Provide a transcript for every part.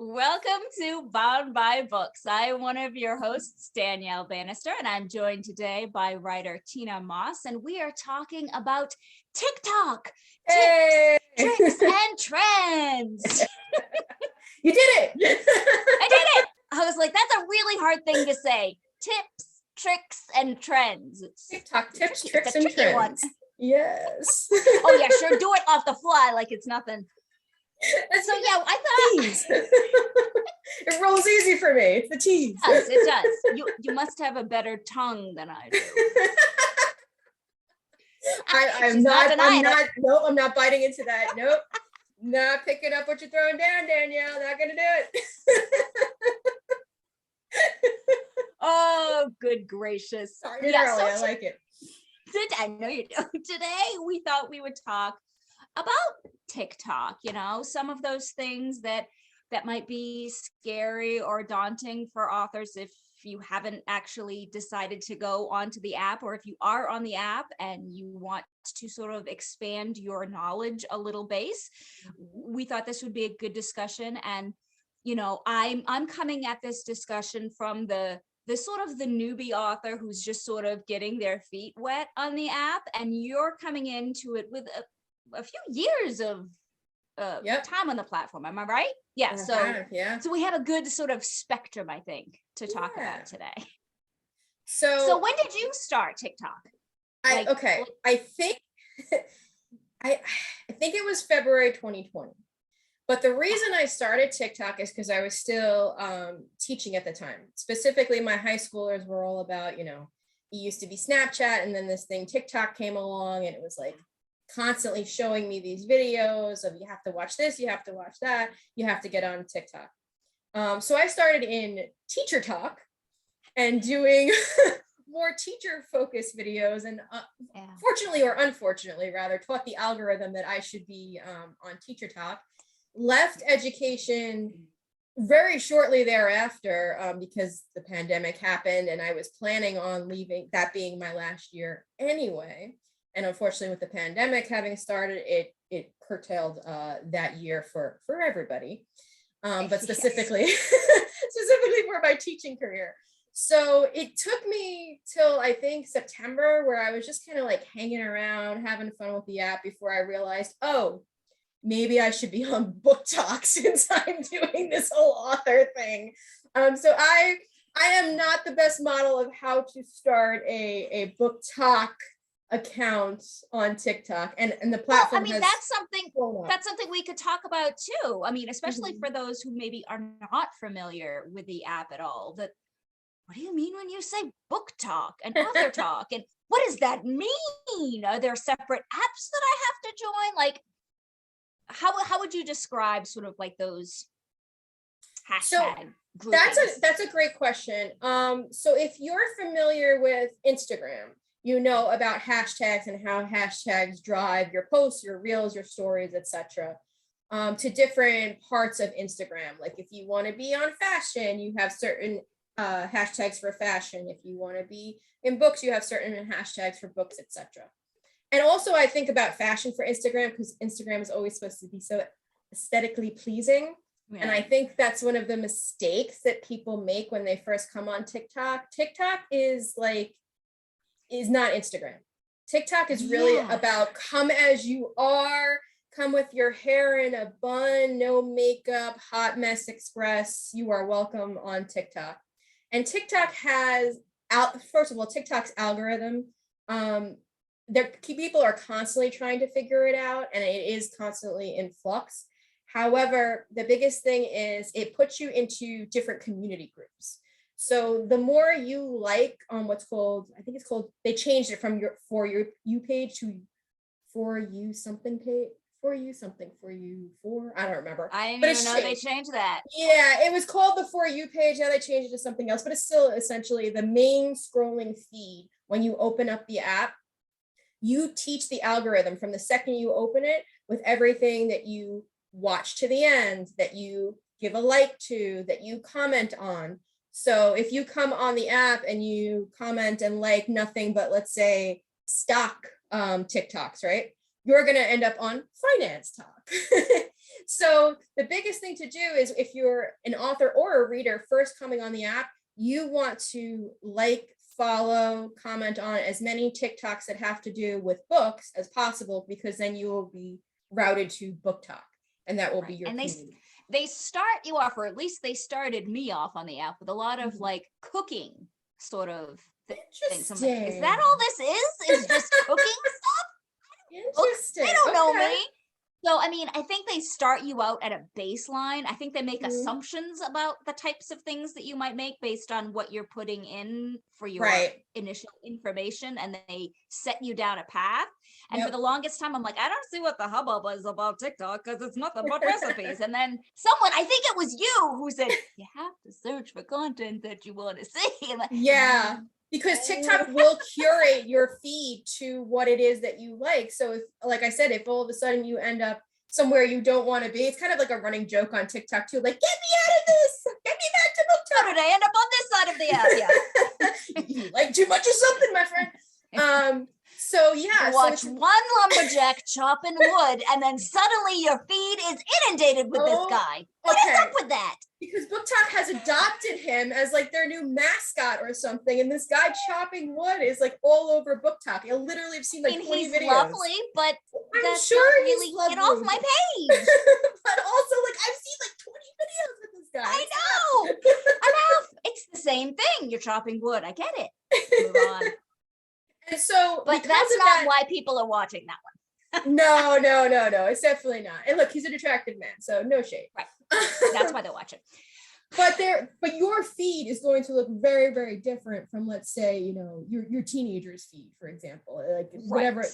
Welcome to Bound by Books. I am one of your hosts, Danielle Bannister, and I'm joined today by writer Tina Moss, and we are talking about TikTok, tips, tricks, and trends. You did it! I did it! I was like, that's a really hard thing to say. Tips, tricks, and trends. TikTok tips, tricks, and trends. One. Yes. Oh yeah, sure. Do it off the fly like it's nothing. So yeah, I thought it rolls easy for me. It's the tease. Yes, it does. You must have a better tongue than I do. I'm not biting into that. Nope. Not picking up what you're throwing down, Danielle. Not gonna do it. Oh, good gracious. Started early. I like it. I know you do. Today we thought we would talk about TikTok, some of those things that might be scary or daunting for authors if you haven't actually decided to go onto the app, or if you are on the app and you want to sort of expand your knowledge a little base. We thought this would be a good discussion. And, I'm coming at this discussion from the sort of the newbie author who's just sort of getting their feet wet on the app, and you're coming into it with a few years of time on the platform. Am I right? Yeah. So we have a good sort of spectrum, I think, to talk about today. So when did you start TikTok? I think it was February 2020. But the reason I started TikTok is because I was still teaching at the time. Specifically, my high schoolers were all about, it used to be Snapchat, and then this thing TikTok came along, and it was like constantly showing me these videos of you have to watch this, you have to watch that, you have to get on TikTok. So I started in teacher talk and doing more teacher focused videos, and fortunately or unfortunately rather taught the algorithm that I should be on teacher talk. Left education very shortly thereafter because the pandemic happened, and I was planning on leaving, that being my last year anyway. And unfortunately, with the pandemic having started, it curtailed that year for everybody, but specifically for my teaching career. So it took me till I think September, where I was just kind of like hanging around, having fun with the app, before I realized, maybe I should be on Book Talk since I'm doing this whole author thing. So I am not the best model of how to start a Book Talk account on TikTok, and the platform. Well, that's something we could talk about too. I mean, especially for those who maybe are not familiar with the app at all. What do you mean when you say Book Talk and Author Talk, and what does that mean? Are there separate apps that I have to join? Like, how would you describe sort of like those hashtag groupings? That's a great question. So if you're familiar with Instagram, you know about hashtags and how hashtags drive your posts, your reels, your stories, etc. To different parts of Instagram. Like if you want to be on fashion, you have certain hashtags for fashion. If you want to be in books, you have certain hashtags for books, etc. And also I think about fashion for Instagram, because Instagram is always supposed to be so aesthetically pleasing. Yeah. And I think that's one of the mistakes that people make when they first come on TikTok. TikTok is not Instagram. TikTok is really about come as you are, come with your hair in a bun, no makeup, hot mess express. You are welcome on TikTok. And TikTok has, first of all, TikTok's algorithm, people are constantly trying to figure it out, and it is constantly in flux. However, the biggest thing is it puts you into different community groups. So the more you like what's called, I think it's called, they changed it from your For You page to For You something page, For You something, For You For, I don't remember. I didn't even know they changed that. Yeah, it was called the For You page, now they changed it to something else, but it's still essentially the main scrolling feed. When you open up the app, you teach the algorithm from the second you open it with everything that you watch to the end, that you give a like to, that you comment on. So if you come on the app and you comment and like nothing but, let's say, stock TikToks, right? You're going to end up on finance talk. So the biggest thing to do is if you're an author or a reader first coming on the app, you want to like, follow, comment on as many TikToks that have to do with books as possible, because then you will be routed to Book Talk, and that will be your community. They start you off, or at least they started me off on the app with a lot of like cooking sort of things. I'm like, is that all this is just cooking stuff? Interesting. They don't know me. So, I mean, I think they start you out at a baseline. I think they make assumptions about the types of things that you might make based on what you're putting in for your initial information, and they set you down a path. And for the longest time, I'm like, I don't see what the hubbub is about TikTok, because it's nothing but recipes. And then someone, I think it was you, who said, you have to search for content that you want to see. Like, because TikTok will curate your feed to what it is that you like. So if, like I said, if all of a sudden you end up somewhere you don't want to be, it's kind of like a running joke on TikTok too. Like, get me out of this, get me back to Book Talk. How did I end up on this side of the app? Yeah. You like too much of something, my friend. So yeah, watch one lumberjack chopping wood, and then suddenly your feed is inundated with this guy. What is up with that? Because Book Talk has adopted him as like their new mascot or something, and this guy chopping wood is like all over Book Talk. I literally have seen like 20 he's videos. lovely, but I'm sure he's really lovely. Get off my page. But also, like, I've seen like 20 videos with this guy. I know. I'm off. It's the same thing. You're chopping wood. I get it. Move on. And so, but that's not why people are watching that one. No, it's definitely not. And look, he's an attractive man, so no shade. Right. That's why they're watching. But your feed is going to look very, very different from, let's say, you know, your teenager's feed, for example, like whatever,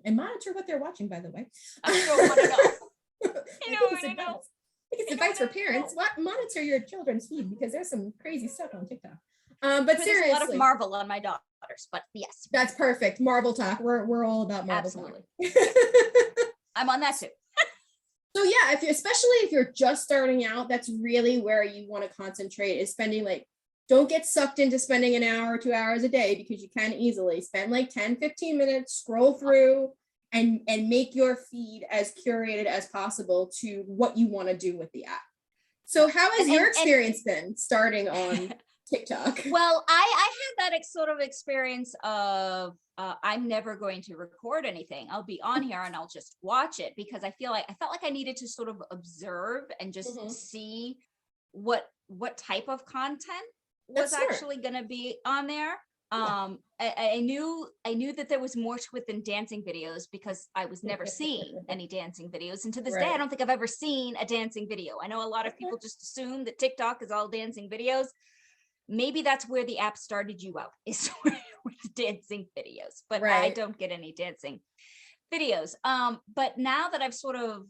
and monitor what they're watching, by the way. I sure want to know. I know. I think it's advice for parents. Monitor your children's feed, because there's some crazy stuff on TikTok. But seriously, there's a lot of Marvel on my daughters, but yes. That's perfect. Marvel talk. We're all about Marvel. Absolutely. I'm on that too. So yeah, especially if you're just starting out, that's really where you want to concentrate, is spending don't get sucked into spending an hour or 2 hours a day, because you can easily spend like 10, 15 minutes, scroll through and make your feed as curated as possible to what you want to do with the app. So how has your experience been starting on TikTok? Well, I had that sort of experience of I'm never going to record anything. I'll be on here and I'll just watch it, because I felt like I needed to sort of observe and just see what type of content was actually going to be on there. I knew that there was more to it than dancing videos, because I was never seeing any dancing videos, and to this day I don't think I've ever seen a dancing video. I know a lot of people just assume that TikTok is all dancing videos. Maybe that's where the app started you out, is with dancing videos, but I don't get any dancing videos. But now that I've sort of,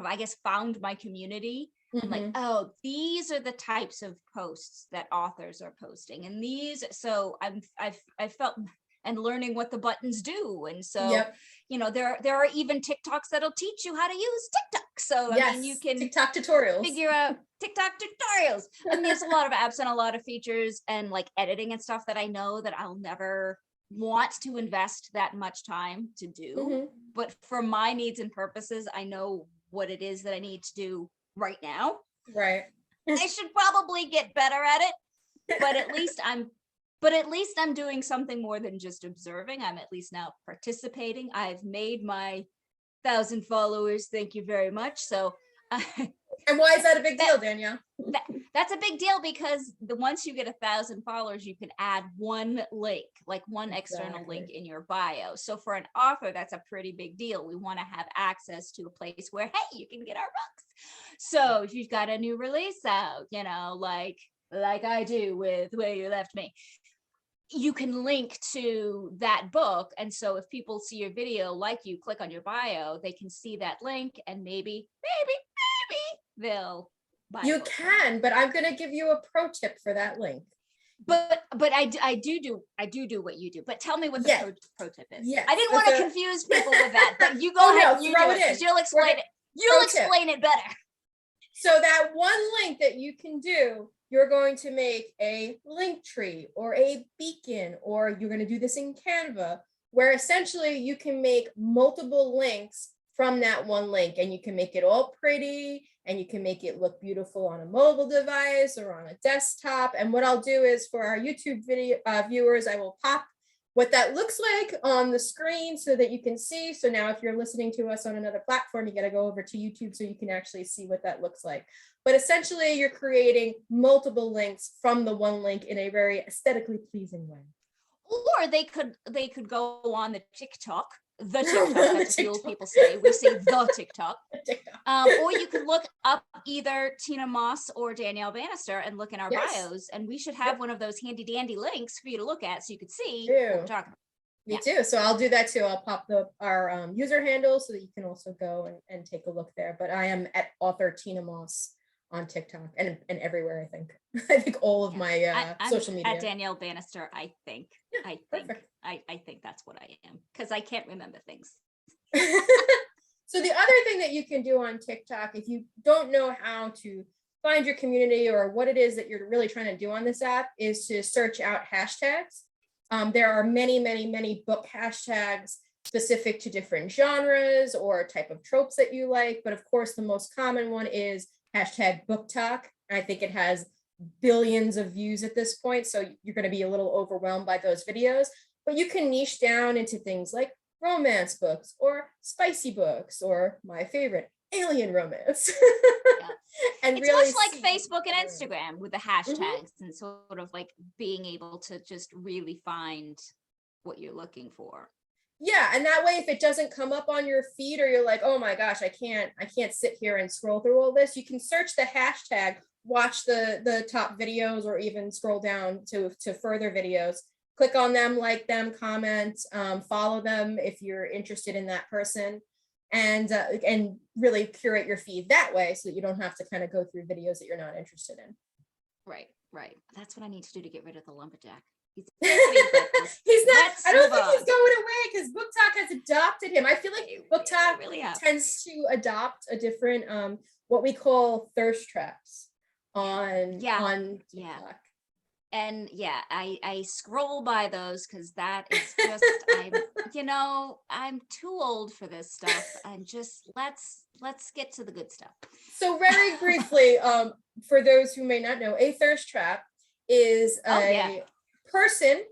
I guess, found my community, I'm like, oh, these are the types of posts that authors are posting. And so I've felt and learning what the buttons do. And so, you know, there are even TikToks that'll teach you how to use TikTok. So I mean, you can TikTok tutorials, figure out TikTok tutorials. And there's a lot of apps and a lot of features and like editing and stuff that I know that I'll never want to invest that much time to do. But for my needs and purposes, I know what it is that I need to do right now. Right. I should probably get better at it, but at least I'm doing something more than just observing. I'm at least now participating. I've made my 1,000 followers. Thank you very much. So and why is that a big deal, Danielle? That's a big deal, because once you get 1,000 followers, you can add one link, like one external link in your bio. So for an author, that's a pretty big deal. We want to have access to a place where, hey, you can get our books. So if you've got a new release out, you know, like I do with Where You Left Me, you can link to that book. And so if people see your video, like you click on your bio, they can see that link, and maybe they'll buy you can, but I'm going to give you a pro tip for that link. But I do what you do. But tell me what the pro tip is. Yes. I didn't want to confuse people with that, but you go ahead, you do it. You'll explain it. You'll explain it better. So that one link that you can do, you're going to make a link tree or a beacon, or you're going to do this in Canva, where essentially you can make multiple links from that one link, and you can make it all pretty and you can make it look beautiful on a mobile device or on a desktop. And what I'll do is for our YouTube video viewers, I will pop what that looks like on the screen so that you can see. So now if you're listening to us on another platform, you got to go over to YouTube so you can actually see what that looks like. But essentially you're creating multiple links from the one link in a very aesthetically pleasing way. Or they could go on the TikTok, that's what the old people say. We say the TikTok. Or you could look up either Tina Moss or Danielle Bannister and look in our bios, and we should have one of those handy dandy links for you to look at so you could see what we're talking about. Me too. So I'll do that too. I'll pop our user handle so that you can also go and take a look there. But I am at author Tina Moss on TikTok and everywhere, I think. I think all of my social media. At Danielle Bannister, I think. Yeah, I think that's what I am, because I can't remember things. So the other thing that you can do on TikTok, if you don't know how to find your community or what it is that you're really trying to do on this app, is to search out hashtags. There are many, many, many book hashtags specific to different genres or type of tropes that you like. But of course, the most common one is hashtag book talk. I think it has billions of views at this point, so you're going to be a little overwhelmed by those videos. But you can niche down into things like romance books or spicy books or my favorite, alien romance. And it's really much like Facebook and Instagram with the hashtags and sort of like being able to just really find what you're looking for. Yeah, and that way, if it doesn't come up on your feed or you're like, oh my gosh, I can't sit here and scroll through all this, you can search the hashtag, watch the top videos, or even scroll down to further videos, click on them, like them, comment, follow them if you're interested in that person, and really curate your feed that way so that you don't have to kind of go through videos that you're not interested in. Right. That's what I need to do to get rid of the lumberjack. He's not. I don't think he's going away because Book Talk has adopted him. I feel like Book Talk really tends to adopt a different what we call thirst traps on TikTok. And I scroll by those because that is just I'm too old for this stuff. And just let's get to the good stuff. So very briefly, for those who may not know, a thirst trap is a person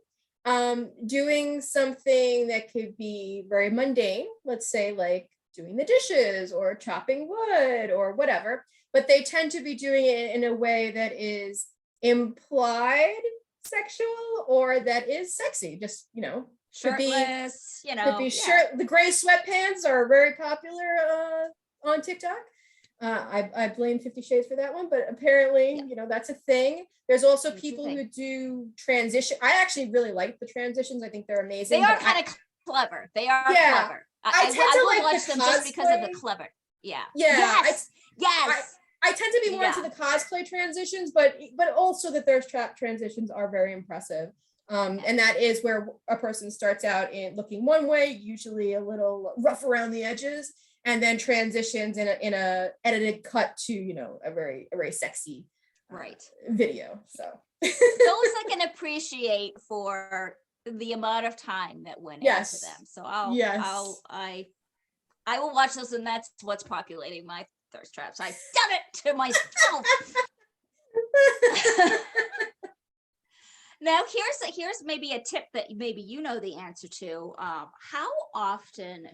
doing something that could be very mundane, let's say like doing the dishes or chopping wood or whatever, but they tend to be doing it in a way that is implied sexual or that is sexy, just shirtless, could be shirt. The gray sweatpants are very popular on TikTok. I blame 50 Shades for that one, but apparently, that's a thing. There's also people who do transition. I actually really like the transitions. I think they're amazing. They are kind of clever. They are clever. I tend to like watch them just because of the clever. Yeah. Yes. I tend to be more into the cosplay transitions, but also the thirst trap transitions are very impressive. And that is where a person starts out in looking one way, usually a little rough around the edges, and then transitions in a edited cut to a very sexy video. So those I can appreciate for the amount of time that went into them. So I will watch those, and that's what's populating my thirst traps. I've done it to myself. Now here's maybe a tip that maybe you know the answer to. How often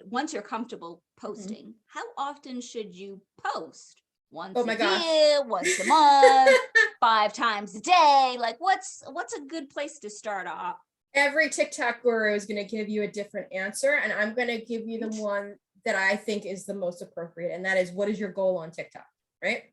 once you're comfortable posting, how often should you post? Once a year, once a month, 5 times a day? Like what's a good place to start off? Every TikTok guru is going to give you a different answer, and I'm going to give you the one that I think is the most appropriate, and that is, what is your goal on TikTok, right?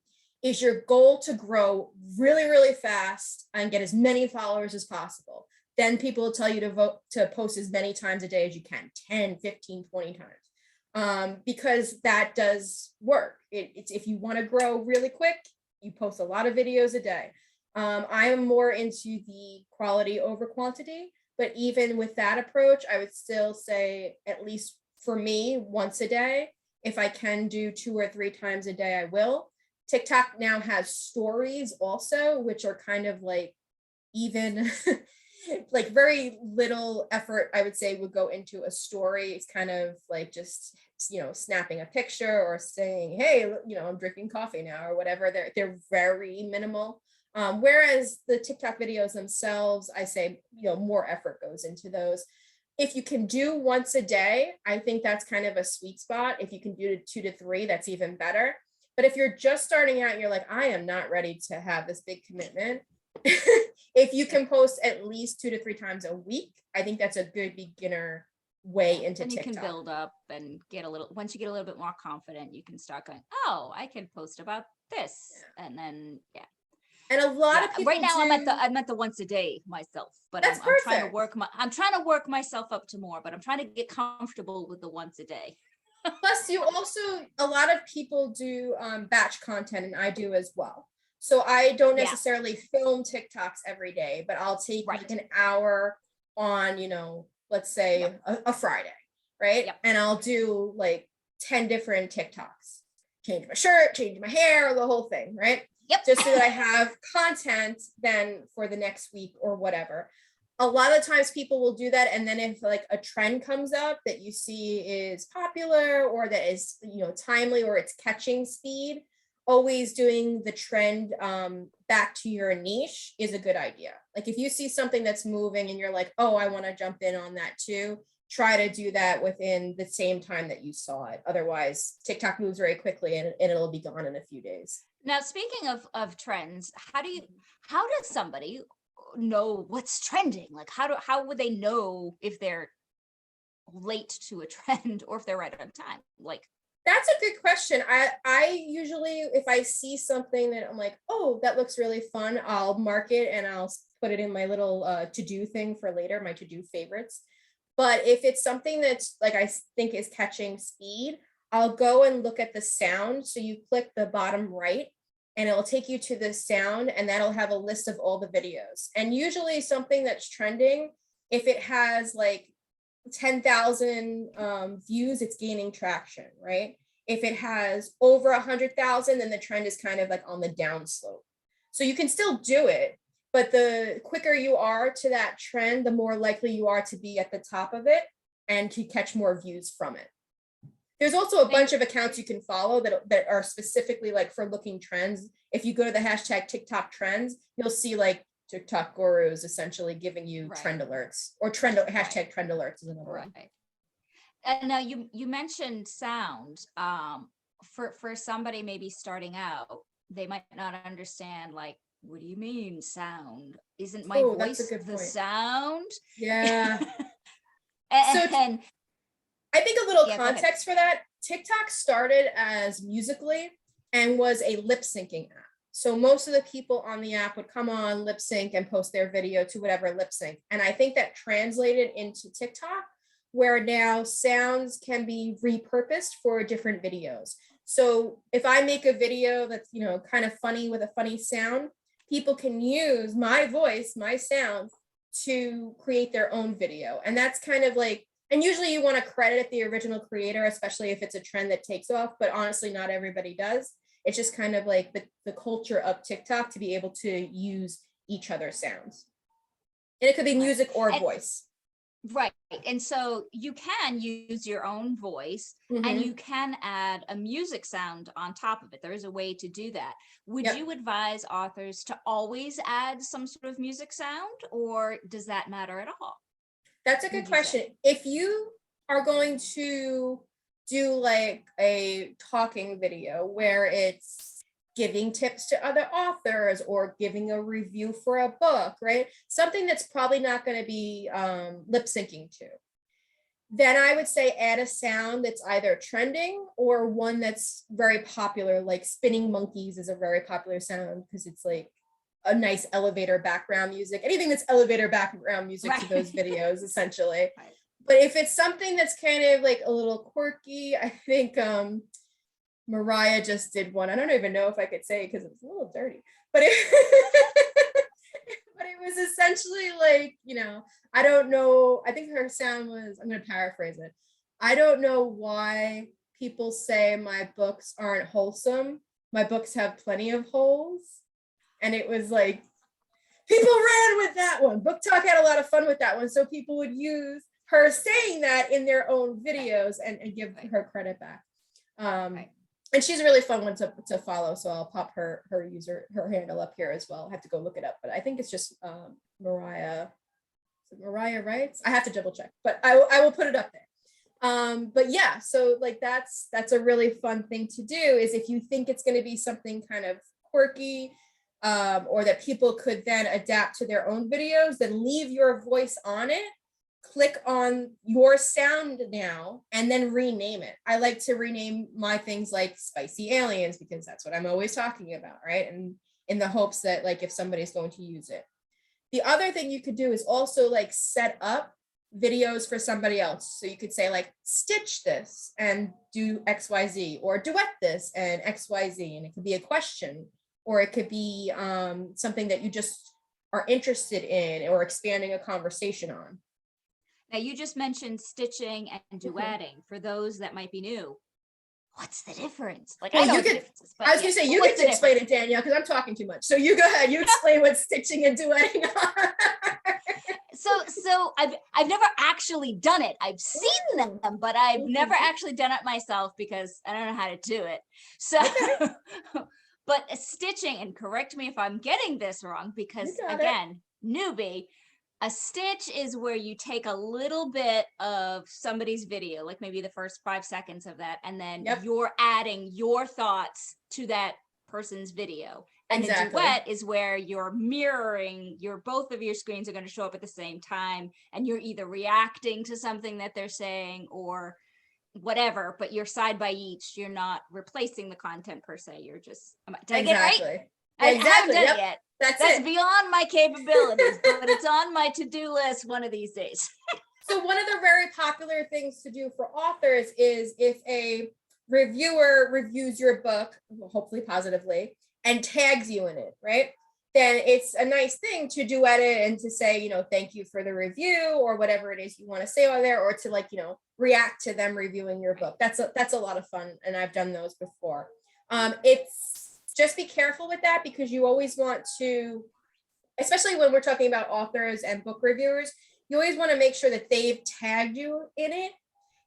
Is your goal to grow really, really fast and get as many followers as possible? Then people will tell you to post as many times a day as you can, 10, 15, 20 times, because that does work. It's if you want to grow really quick, you post a lot of videos a day. I am more into the quality over quantity, but even with that approach, I would still say, at least for me, once a day. If I can do 2 or 3 times a day, I will. TikTok now has stories also, which are kind of like even like very little effort, I would say, would go into a story. It's kind of like just, snapping a picture or saying, hey, I'm drinking coffee now or whatever. They're very minimal. Whereas the TikTok videos themselves, I say, more effort goes into those. If you can do once a day, I think that's kind of a sweet spot. If you can do 2 to 3, that's even better. But if you're just starting out and you're like, I am not ready to have this big commitment, if you can post at least 2 to 3 times a week, I think that's a good beginner way into and you TikTok. can build up and once you get a little bit more confident, you can start going, oh, I can post about this. Yeah. And then, And a lot of people right now I'm at the once a day myself, but I'm trying to work myself up to more, but I'm trying to get comfortable with the once a day. Plus a lot of people do batch content, and I do as well. So I don't necessarily film TikToks every day, but I'll take like an hour on, let's say a Friday, right? Yep. And I'll do like 10 different TikToks, change my shirt, change my hair, the whole thing, right? Yep. Just so that I have content then for the next week or whatever. A lot of times people will do that. And then if like a trend comes up that you see is popular or that is, timely or it's catching speed, always doing the trend back to your niche is a good idea. Like if you see something that's moving and you're like, oh, I want to jump in on that too, try to do that within the same time that you saw it. Otherwise, TikTok moves very quickly and it'll be gone in a few days. Now, speaking of trends, how does somebody know what's trending? Like how would they know if they're late to a trend or if they're right on time? Like, that's a good question. I usually, if I see something that I'm like, oh, that looks really fun, I'll mark it and I'll put it in my little to-do thing for later, my to-do favorites. But if it's something that's like I think is catching speed, I'll go and look at the sound. So you click the bottom right and it'll take you to the sound and that'll have a list of all the videos. And usually something that's trending, if it has like 10,000 views, it's gaining traction, right? If it has over 100,000, then the trend is kind of like on the downslope. So you can still do it, but the quicker you are to that trend, the more likely you are to be at the top of it and to catch more views from it. There's also a bunch of accounts you can follow that are specifically like for looking trends. If you go to the hashtag TikTok trends, you'll see like TikTok gurus essentially giving you trend alerts or hashtag trend alerts is another one. And now you mentioned sound. For somebody maybe starting out, they might not understand like, what do you mean sound? Isn't my voice the sound? Yeah. and I think a little context for that. TikTok started as Musical.ly and was a lip syncing app. So most of the people on the app would come on, lip sync, and post their video to whatever lip sync. And I think that translated into TikTok, where now sounds can be repurposed for different videos. So if I make a video that's, kind of funny with a funny sound, people can use my voice, my sound to create their own video. And that's kind of like, and usually you want to credit the original creator, especially if it's a trend that takes off, but honestly, not everybody does. It's just kind of like the culture of TikTok to be able to use each other's sounds. And it could be music or voice. Right. And so you can use your own voice and you can add a music sound on top of it. There is a way to do that. Would you advise authors to always add some sort of music sound, or does that matter at all? That's a good question. If you are going to do like a talking video where it's giving tips to other authors or giving a review for a book, right? Something that's probably not going to be lip syncing to. Then I would say add a sound that's either trending or one that's very popular, like spinning monkeys is a very popular sound because it's like a nice elevator background music. Anything that's elevator background music to those videos, essentially. Right. But if it's something that's kind of like a little quirky, I think Mariah just did one. I don't even know if I could say it because it's a little dirty, but but it was essentially like, I don't know. I think her sound was, I'm going to paraphrase it. I don't know why people say my books aren't wholesome. My books have plenty of holes. And it was like People ran with that one. Book Talk had a lot of fun with that one. So people would use her saying that in their own videos and give her credit back. And she's a really fun one to follow. So I'll pop her handle up here as well. I have to go look it up, but I think it's just Mariah Wrights. I have to double check, but I will put it up there. But yeah, so like that's a really fun thing to do, is if you think it's going to be something kind of quirky, or that people could then adapt to their own videos, then leave your voice on it, click on your sound now, and then rename it. I like to rename my things like Spicy Aliens, because that's what I'm always talking about, right? And in the hopes that like if somebody's going to use it. The other thing you could do is also like set up videos for somebody else. So you could say like, stitch this and do XYZ, or duet this and XYZ, and it could be a question, or it could be something that you just are interested in or expanding a conversation on. Now, you just mentioned stitching and duetting. For those that might be new, what's the difference? Like, well, I know you the could, differences, but I was gonna say, you get to explain it, Danielle, because I'm talking too much. So you go ahead, you explain what stitching and duetting are. So I've never actually done it. I've seen them, but I've never actually done it myself because I don't know how to do it. So, but stitching, and correct me if I'm getting this wrong, because again, newbie, a stitch is where you take a little bit of somebody's video, like maybe the first 5 seconds of that, and then you're adding your thoughts to that person's video. And a duet is where you're mirroring both of your screens are going to show up at the same time, and you're either reacting to something that they're saying or whatever, but you're side by each. You're not replacing the content per se. You're just, did I get it right? I haven't done it yet. That's beyond my capabilities, but it's on my to-do list one of these days. So one of the very popular things to do for authors is if a reviewer reviews your book, hopefully positively, and tags you in it, right? Then it's a nice thing to duet it and to say, you know, thank you for the review, or whatever it is you want to say on there, or to like, you know, react to them reviewing your book. That's a lot of fun, and I've done those before. It's just be careful with that, because you always want to, especially when we're talking about authors and book reviewers, you always want to make sure that they've tagged you in it,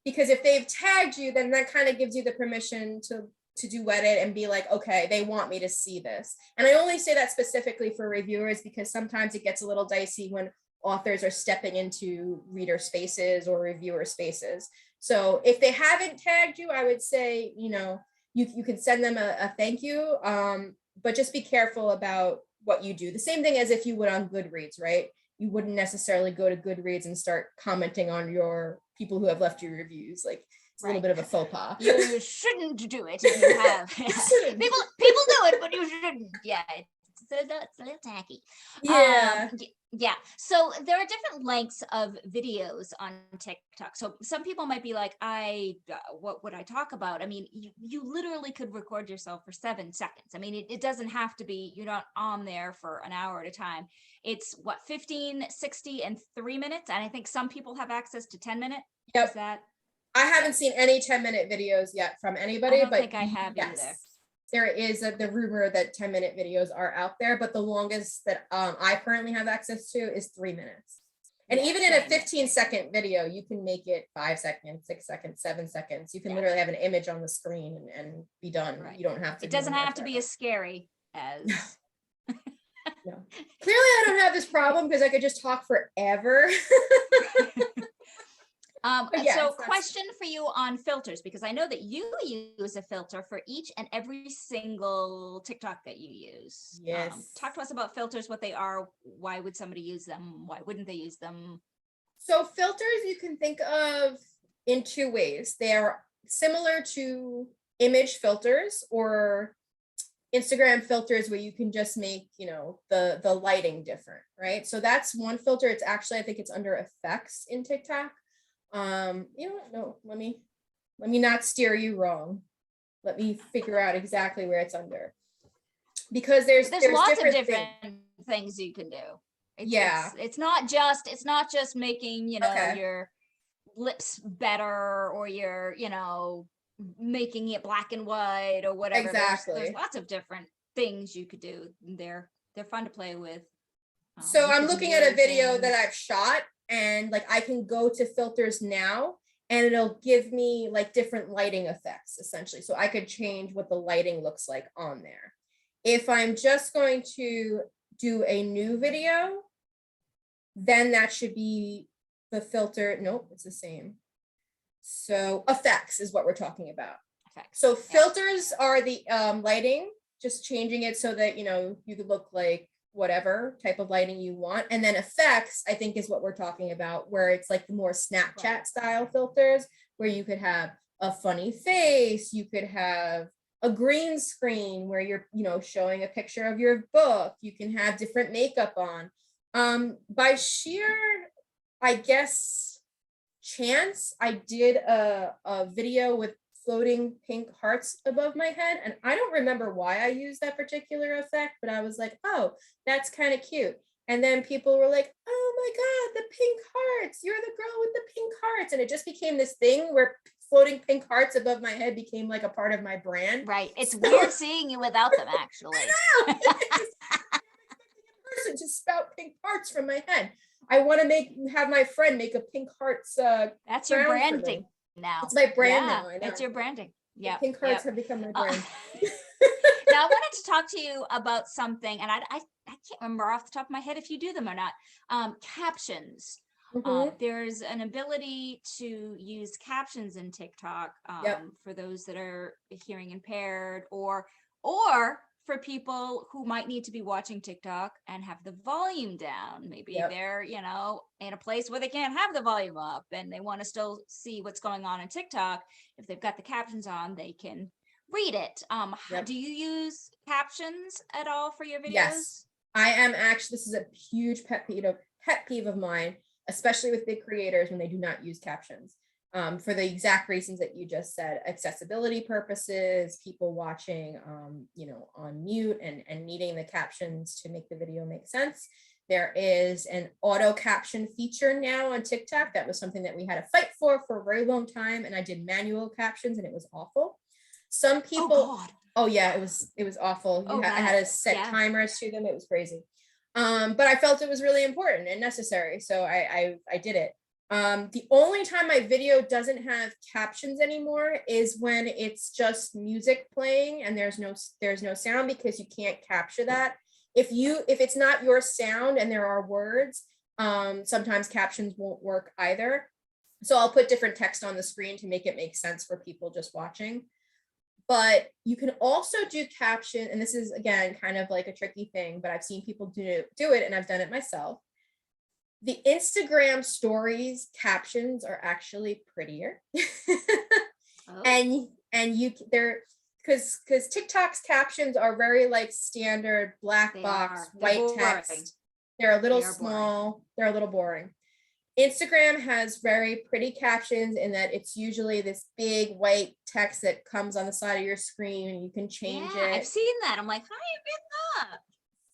because if they've tagged you, then that kind of gives you the permission to duet it and be like, okay, they want me to see this. And I only say that specifically for reviewers, because sometimes it gets a little dicey when authors are stepping into reader spaces or reviewer spaces. So if they haven't tagged you, I would say, you know, you can send them a thank you, but just be careful about what you do. The same thing as if you would on Goodreads, right? You wouldn't necessarily go to Goodreads and start commenting on your people who have left you reviews. Like, it's a little bit of a faux pas. You shouldn't do it if you have. People do it, but you shouldn't. Yeah, it's a little tacky. Yeah. So there are different lengths of videos on TikTok. So some people might be like, what would I talk about? I mean, you literally could record yourself for 7 seconds. I mean, it doesn't have to be, you're not on there for an hour at a time. It's 15, 60, and 3 minutes. And I think some people have access to 10-minute. Yep. Is that? I haven't seen any 10-minute videos yet from anybody. I don't think I have either. There is the rumor that 10-minute videos are out there, but the longest that I currently have access to is 3 minutes. And even in a 15-second video, you can make it 5 seconds, 6 seconons, 7 seconds. You can literally have an image on the screen and be done. Right. You don't have to. It doesn't have to be as scary as. No. Clearly, I don't have this problem because I could just talk forever. So question for you on filters, because I know that you use a filter for each and every single TikTok that you use. Yes. Talk to us about filters, what they are. Why would somebody use them? Why wouldn't they use them? So filters you can think of in 2 ways. They are similar to image filters or Instagram filters, where you can just make, you know, the lighting different, right? So that's one filter. It's actually, I think it's under effects in TikTok. You know what? No, let me not steer you wrong. Let me figure out exactly where it's under, because there's lots of different things you can do. It's not just making, you know, your lips better, or your, you know, making it black and white or whatever. Exactly. There's lots of different things you could do. They're fun to play with. So I'm because looking at a video that things. I've shot, and like I can go to filters now and it'll give me like different lighting effects essentially. So I could change what the lighting looks like on there. If I'm just going to do a new video, then that should be the filter. Nope, it's the same. So effects is what we're talking about. Effects. So Yeah. filters are the lighting, just changing it so that, you know, you could look like whatever type of lighting you want. And then effects, I think, is what we're talking about, where it's like the more Snapchat Right. style filters, where you could have a funny face, you could have a green screen where you're, you know, showing a picture of your book, you can have different makeup on. By sheer, I guess, chance, I did a video with floating pink hearts above my head, and I don't remember why I used that particular effect, but I was like, oh, that's kind of cute. And then people were like, oh my god, the pink hearts, you're the girl with the pink hearts. And it just became this thing where floating pink hearts above my head became like a part of my brand. Right. It's weird seeing you without them, actually. I know. Person to spout pink hearts from my head. I want to have my friend make a pink hearts That's your crown for branding me. now. It's my brand Yeah, now. I know. it's your branding. Yeah. Pink hearts have become my brand. Now I wanted to talk to you about something, and I can't remember off the top of my head if you do them or not. Captions. There's an ability to use captions in TikTok for those that are hearing impaired, or for people who might need to be watching TikTok and have the volume down. Maybe they're, you know, in a place where they can't have the volume up and they want to still see what's going on in TikTok. If they've got the captions on, they can read it. Do you use captions at all for your videos? Yes, I am actually, this is a huge pet peeve of mine, especially with big creators when they do not use captions. For the exact reasons that you just said, accessibility purposes, people watching, you know, on mute and needing the captions to make the video make sense. There is an auto caption feature now on TikTok. That was something that we had to fight for a very long time. And I did manual captions and it was awful. Some people, oh yeah, it was awful. I had to set timers to them. It was crazy. But I felt it was really important and necessary. So I did it. The only time my video doesn't have captions anymore is when it's just music playing and there's no sound, because you can't capture that. If it's not your sound and there are words, sometimes captions won't work either. So I'll put different text on the screen to make it make sense for people just watching. But you can also do caption, and this is again kind of like a tricky thing, but I've seen people do it and I've done it myself. The Instagram stories captions are actually prettier. And because TikTok's captions are very like standard black box, white text. They're a little small, they're a little boring. Instagram has very pretty captions in that it's usually this big white text that comes on the side of your screen and you can change it. I've seen that. I'm like, how do you get that?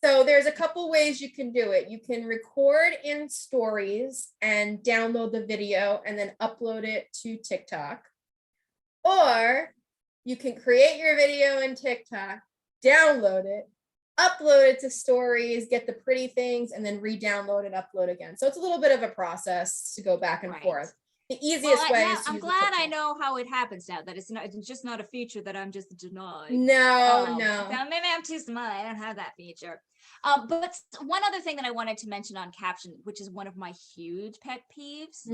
So there's a couple ways you can do it. You can record in stories and download the video and then upload it to TikTok. Or you can create your video in TikTok, download it, upload it to stories, get the pretty things, and then re-download and upload again. So it's a little bit of a process to go back and forth. The easiest way is to I'm glad I know how it happens now, that it's just not a feature that I'm just denied. No. Maybe I'm too smart. I don't have that feature. But one other thing that I wanted to mention on caption, which is one of my huge pet peeves.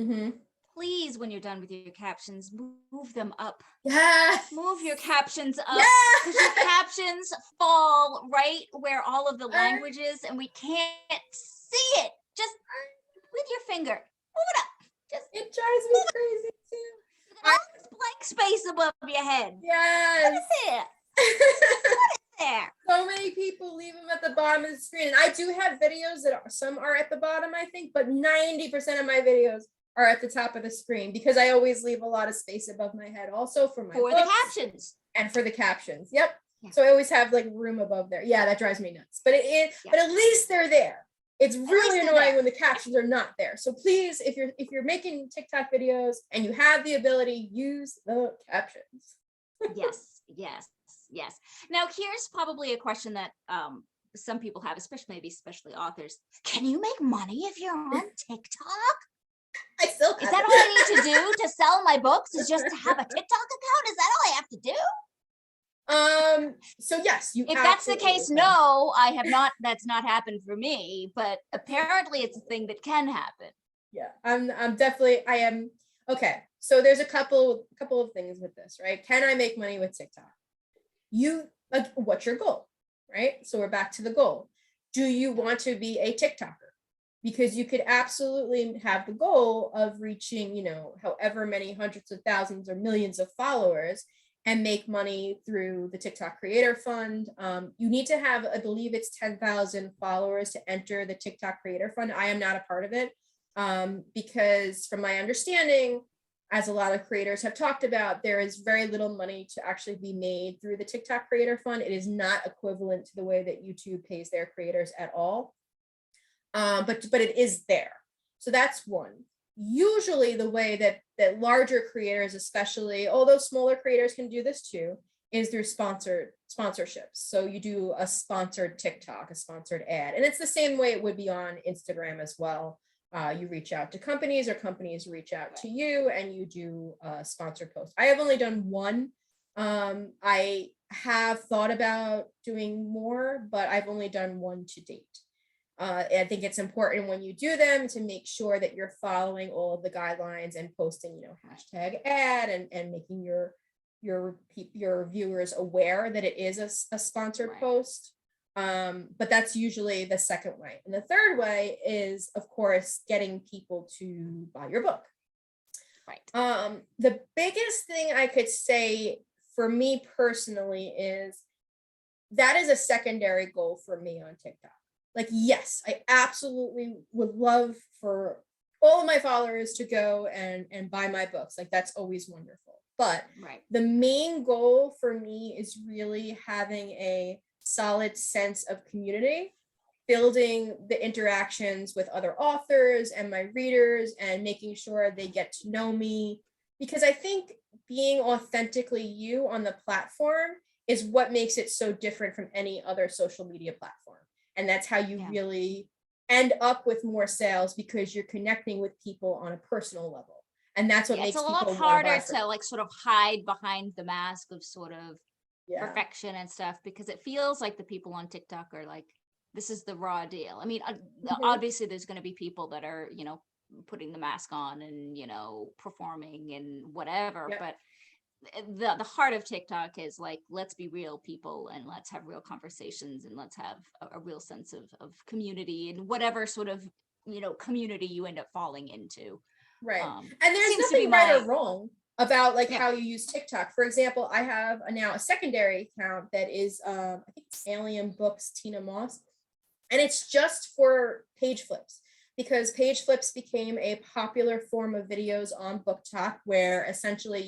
Please, when you're done with your captions, move them up. Yes. Move your captions up. Because your captions fall right where all of the language is, and we can't see it. Just with your finger. Move it up. It drives me crazy too. All this blank space above your head. Yes. What is it? What is there? So many people leave them at the bottom of the screen. And I do have videos that some are at the bottom, I think, but 90% of my videos are at the top of the screen because I always leave a lot of space above my head also for my the captions. And for the captions. Yep. Yeah. So I always have like room above there. Yeah, that drives me nuts. But but at least they're there. It's really annoying when the captions are not there. So please, if you're making TikTok videos and you have the ability, use the captions. Yes. Now here's probably a question that some people have, especially authors. Can you make money if you're on TikTok? I still Is that all I need to do to sell my books? Is just to have a TikTok account? Is that all I have to do? So yes, you If that's the absolutely case, can. no, I have not. That's not happened for me, but apparently it's a thing that can happen. Yeah, I'm definitely, I am. Okay, so there's a couple of things with this, right? Can I make money with TikTok? What's your goal, right? So we're back to the goal. Do you want to be a TikToker? Because you could absolutely have the goal of reaching, however many hundreds of thousands or millions of followers and make money through the TikTok Creator Fund. You need to have, I believe it's 10,000 followers to enter the TikTok Creator Fund. I am not a part of it because from my understanding, as a lot of creators have talked about, there is very little money to actually be made through the TikTok Creator Fund. It is not equivalent to the way that YouTube pays their creators at all. But it is there. So that's one. Usually the way that larger creators, especially, although smaller creators can do this too, is through sponsorships. So you do a sponsored TikTok, a sponsored ad. And it's the same way it would be on Instagram as well. You reach out to companies or companies reach out to you and you do a sponsored post. I have only done one. I have thought about doing more, but I've only done one to date. I think it's important when you do them to make sure that you're following all of the guidelines and posting, hashtag ad and making your viewers aware that it is a sponsored post. But that's usually the second way. And the third way is, of course, getting people to buy your book. Right. The biggest thing I could say for me personally is that is a secondary goal for me on TikTok. Like, yes, I absolutely would love for all of my followers to go and buy my books. Like, that's always wonderful. But the main goal for me is really having a solid sense of community, building the interactions with other authors and my readers and making sure they get to know me. Because I think being authentically you on the platform is what makes it so different from any other social media platform. And that's how you really end up with more sales, because you're connecting with people on a personal level. And that's what makes it's a lot harder to like sort of hide behind the mask of sort of perfection and stuff, because it feels like the people on TikTok are like, this is the raw deal. I mean, obviously there's going to be people that are, putting the mask on and, performing and whatever, but the heart of TikTok is like, let's be real people and let's have real conversations and let's have a real sense of community and whatever sort of, community you end up falling into. Right. And there's nothing right or wrong about like how you use TikTok. For example, I have now a secondary account that is, I think it's Alien Books Tina Moss, and it's just for page flips, because page flips became a popular form of videos on BookTok, where essentially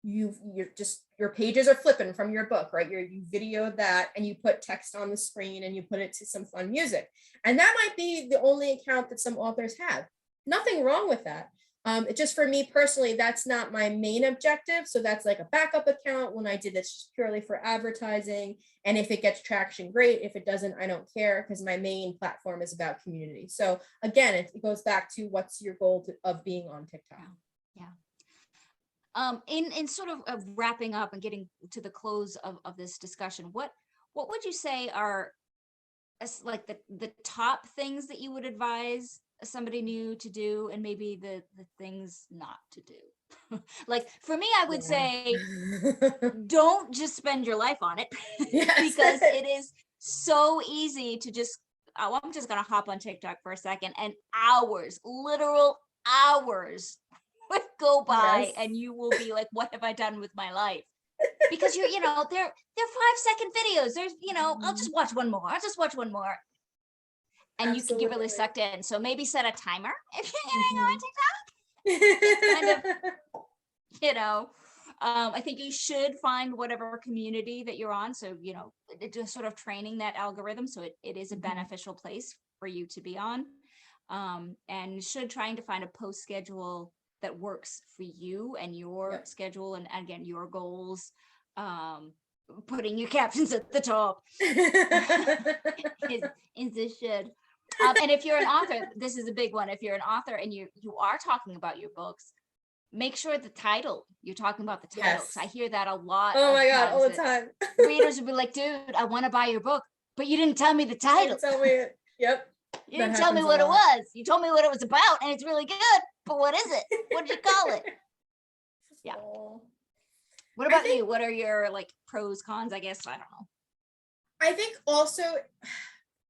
your pages are flipping from your book, right? You video that and you put text on the screen and you put it to some fun music. And that might be the only account that some authors have. Nothing wrong with that. It just, for me personally, that's not my main objective. So that's like a backup account. When I did this just purely for advertising. And if it gets traction, great. If it doesn't, I don't care, because my main platform is about community. So again, it goes back to what's your goal of being on TikTok. In sort of wrapping up and getting to the close of this discussion, what would you say are like the top things that you would advise somebody new to do, and maybe the things not to do? Like for me, I would say don't just spend your life on it, because it is so easy to just, oh, I'm just gonna hop on TikTok for a second, and literal hours would go by and you will be like, what have I done with my life? Because they're 5-second videos. There's, I'll just watch one more. And you can get really sucked in. So maybe set a timer if you're getting on TikTok. Kind of, I think you should find whatever community that you're on. So, just sort of training that algorithm so it is a beneficial place for you to be on. And should trying to find a post schedule that works for you and your schedule and again your goals, putting your captions at the top is the shit. And if you're an author, this is a big one. If you're an author and you are talking about your books, make sure the title, you're talking about the titles. Yes. I hear that a lot. Oh of my God, all the times time. readers will be like, dude, I want to buy your book, but you didn't tell me the title. Tell me it. Yep. You didn't tell me what it was. You told me what it was about, and it's really good, but what is it? What did you call it? Yeah. Oh. What about you? What are your like pros, cons? I guess I don't know. I think also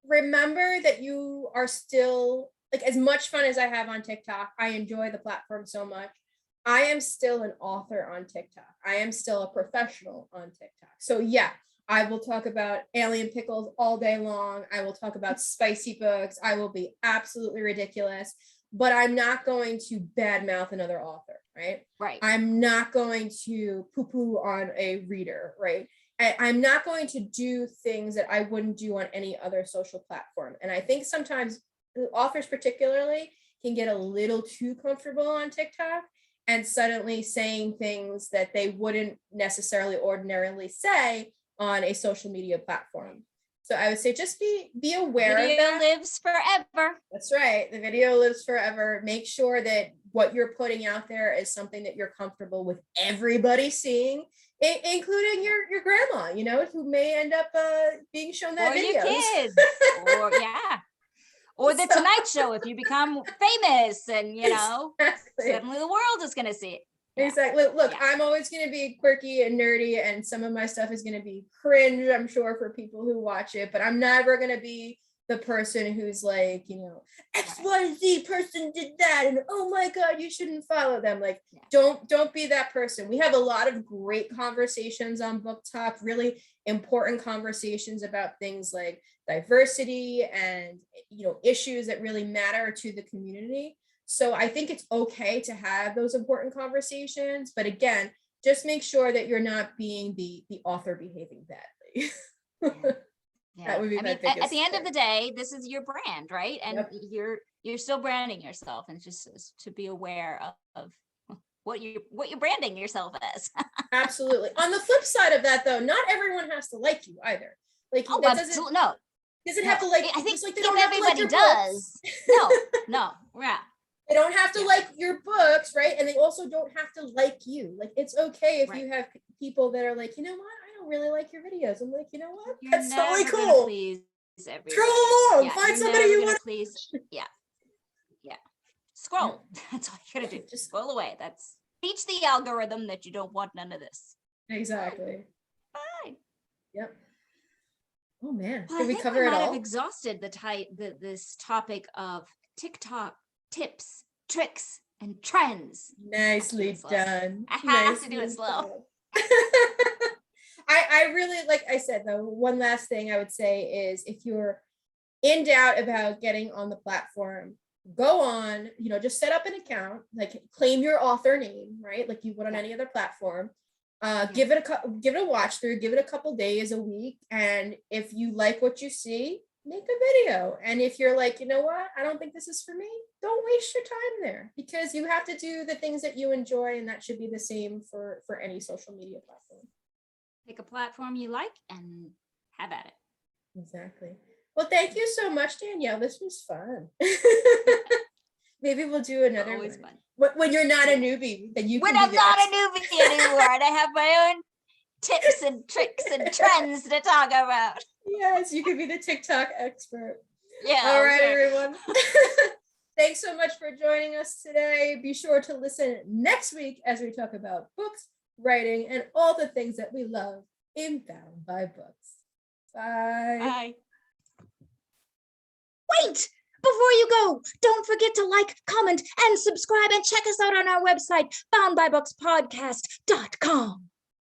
remember that you are still, like, as much fun as I have on TikTok, I enjoy the platform so much. I am still an author on TikTok. I am still a professional on TikTok. So yeah, I will talk about alien pickles all day long. I will talk about spicy books. I will be absolutely ridiculous, but I'm not going to badmouth another author, right? Right. I'm not going to poo-poo on a reader, right? I'm not going to do things that I wouldn't do on any other social platform. And I think sometimes authors particularly can get a little too comfortable on TikTok and suddenly saying things that they wouldn't necessarily ordinarily say on a social media platform. So I would say just be aware of that. Video lives forever. That's right. The video lives forever. Make sure that what you're putting out there is something that you're comfortable with everybody seeing, including your grandma, you know, who may end up being shown that video. Or your kids. Or yeah. Or the Tonight Show, if you become famous and, you know, suddenly the world is going to see it. Yeah. Exactly. Look, yeah. I'm always going to be quirky and nerdy, and some of my stuff is going to be cringe, I'm sure, for people who watch it, but I'm never going to be the person who's like, you know, XYZ person did that, and oh my God, you shouldn't follow them. Like, don't be that person. We have a lot of great conversations on Book Talk, really important conversations about things like diversity and, you know, issues that really matter to the community. So I think it's okay to have those important conversations, but again, just make sure that you're not being the author behaving badly. Yeah. That would be my biggest at the end of the day, this is your brand, right? And you're still branding yourself, and just to be aware of what you're branding yourself as. Absolutely. On the flip side of that, though, not everyone has to like you either. Like, that doesn't have to like. I think like, they if don't have to like everybody your does. books. No, yeah. They don't have to like your books, right? And they also don't have to like you. Like, it's okay if you have people that are like, you know what, I don't really like your videos. I'm like, you know what, that's totally cool. Throw them along. Find somebody you want to please. Yeah. Scroll. That's all you gotta do. Just scroll away. That's teach the algorithm that you don't want none of this. Exactly. Fine. Yep. Oh man, well, did we cover it all? I might have exhausted this topic of TikTok tips, tricks, and trends. Nicely done. I have to do it slow. I really, like I said, though, one last thing I would say is if you're in doubt about getting on the platform, go on, you know, just set up an account, like claim your author name, right? Like you would on any other platform. Give it a watch through, give it a couple days, a week. And if you like what you see, make a video. And if you're like, you know what, I don't think this is for me, don't waste your time there, because you have to do the things that you enjoy, and that should be the same for any social media platform. Pick a platform you like and have at it. Exactly. Well, thank you so much, Danielle. This was fun. Maybe we'll do another one. Always fun. When you're not a newbie, then you when I'm not a newbie anymore, and I have my own tips and tricks and trends to talk about. Yes, you could be the TikTok expert. Yeah. All right, everyone. Thanks so much for joining us today. Be sure to listen next week as we talk about books, writing, and all the things that we love in Bound by Books. Bye. Bye. Wait! Before you go, don't forget to like, comment, and subscribe, and check us out on our website, boundbybookspodcast.com.